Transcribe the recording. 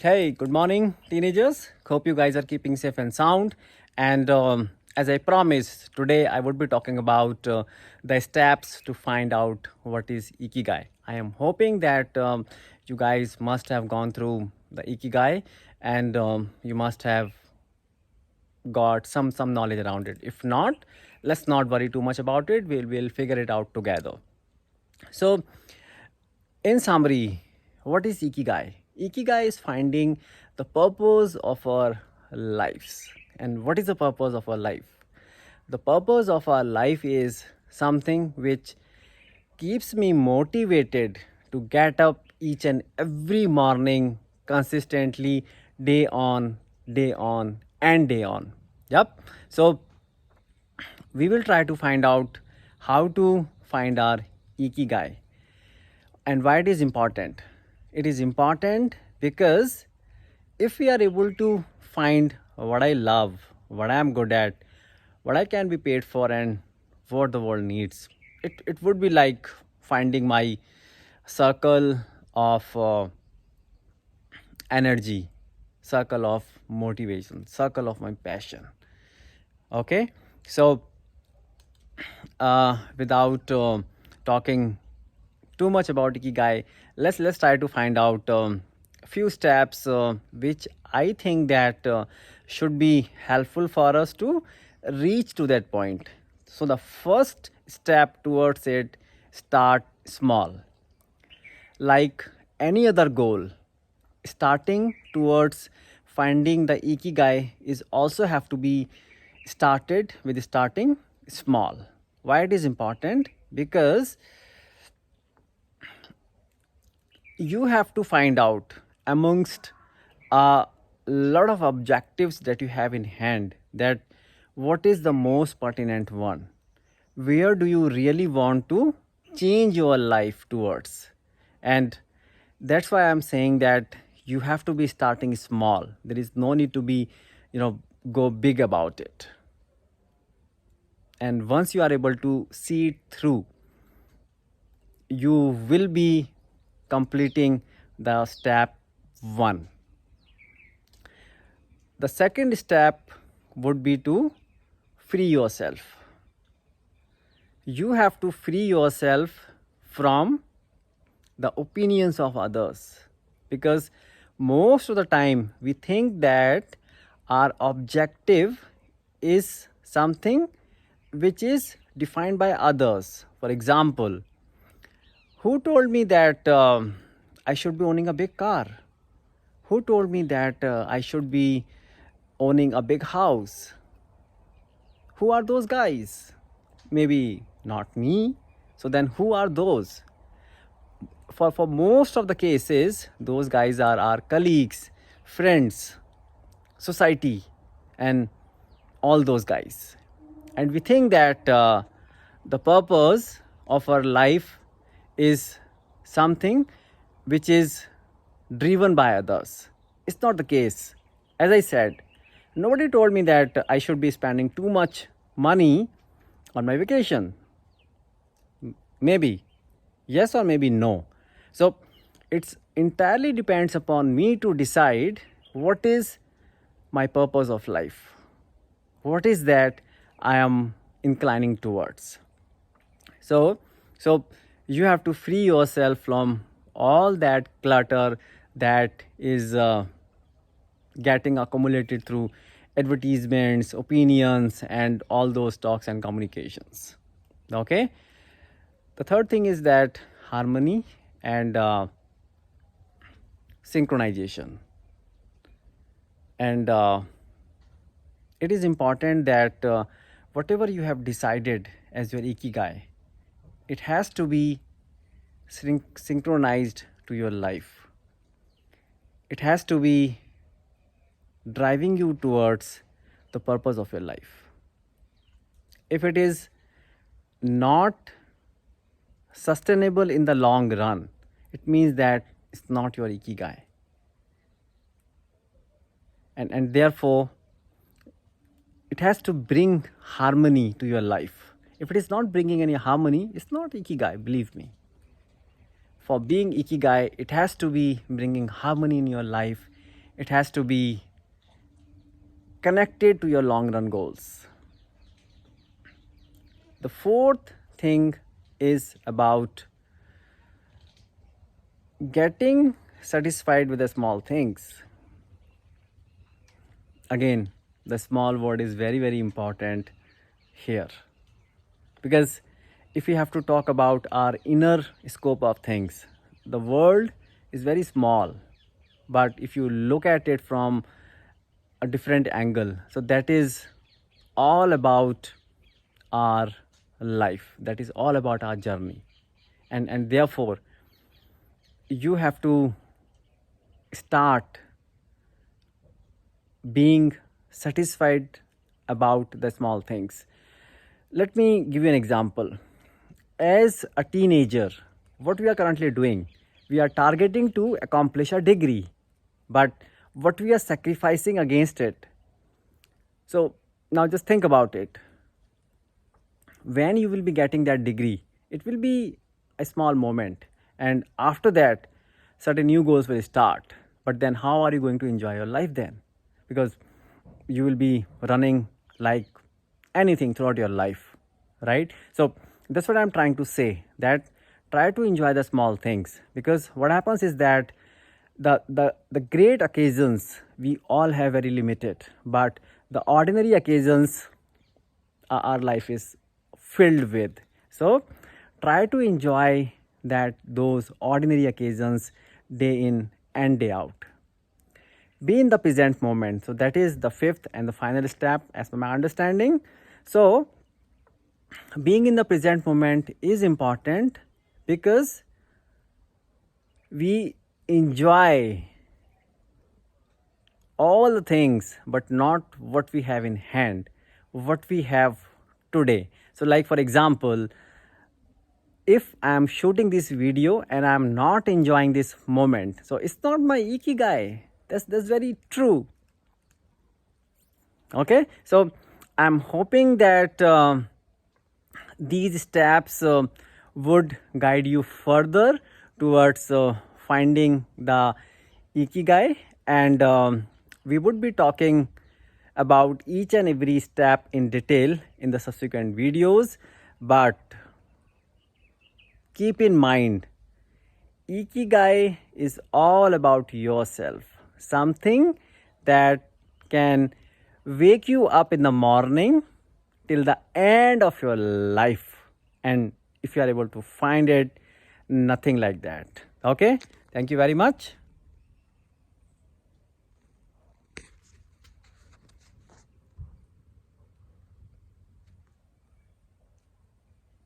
Hey, good morning, teenagers. Hope you guys are keeping safe and sound. And as I promised, today I would be talking about the steps to find out what is Ikigai. I am hoping that you guys must have gone through the Ikigai and you must have got some knowledge around it. If not, let's not worry too much about it. We'll figure it out together. So, in summary, what is Ikigai? Ikigai is finding the purpose of our lives. And what is the purpose of our life? The purpose of our life is something which keeps me motivated to get up each and every morning consistently, day on, and day on. Yep. So, we will try to find out how to find our Ikigai. And why it is important? It is important because if we are able to find what I love, what I am good at, what I can be paid for, and what the world needs, it would be like finding my circle of energy, circle of motivation, circle of my passion. Okay, so without talking too much about Ikigai, let's try to find out a few steps which I think that should be helpful for us to reach to that point. So the first step towards it, start small. Like any other goal, starting towards finding the Ikigai is also have to be started with starting small. Why it is important? Because you have to find out amongst a lot of objectives that you have in hand that what is the most pertinent one, where do you really want to change your life towards. And that's why I'm saying that you have to be starting small. There is no need to be, go big about it. And once you are able to see it through, you will be completing the step 1. The second step would be to free yourself. You have to free yourself from the opinions of others, because most of the time we think that our objective is something which is defined by others. For example, who told me that I should be owning a big car? Who told me that I should be owning a big house? Who are those guys? Maybe not me. So then who are those? For most of the cases, those guys are our colleagues, friends, society, and all those guys. And we think that the purpose of our life is something which is driven by others. It's not the case. As I said, nobody told me that I should be spending too much money on my vacation. Maybe yes or maybe no. So it's entirely depends upon me to decide what is my purpose of life. What is that I am inclining towards. So you have to free yourself from all that clutter that is getting accumulated through advertisements, opinions, and all those talks and communications. Okay. The third thing is that harmony and synchronization. And it is important that whatever you have decided as your Ikigai, it has to be synchronized to your life. It has to be driving you towards the purpose of your life. If it is not sustainable in the long run, it means that it's not your Ikigai. And therefore, it has to bring harmony to your life. If it is not bringing any harmony, it's not Ikigai, believe me. For being Ikigai, it has to be bringing harmony in your life. it has to be connected to your long run goals. The fourth thing is about getting satisfied with the small things. Again, the small word is very, very important here, because if we have to talk about our inner scope of things, the world is very small, but if you look at it from a different angle, so that is all about our life, that is all about our journey, and therefore you have to start being satisfied about the small things. Let me give you an example. As a teenager, what we are currently doing, we are targeting to accomplish a degree, but what we are sacrificing against it. So now just think about it. When you will be getting that degree, it will be a small moment, and after that certain new goals will start. But then how are you going to enjoy your life then? Because you will be running like anything throughout your life, right? So that's what I'm trying to say, that try to enjoy the small things, because what happens is that the great occasions we all have very limited, but the ordinary occasions our life is filled with. So try to enjoy those ordinary occasions day in and day out. Be in the present moment. So that is the fifth and the final step as per my understanding. So being in the present moment is important, because we enjoy all the things, but not what we have in hand, what we have today. So like for example, if I am shooting this video and I am not enjoying this moment, so it's not my Ikigai. That's very true. Okay, so I'm hoping that these steps would guide you further towards finding the Ikigai, and we would be talking about each and every step in detail in the subsequent videos. But keep in mind, Ikigai is all about yourself, something that can wake you up in the morning till the end of your life. And if you are able to find it, nothing like that. Okay, thank you very much.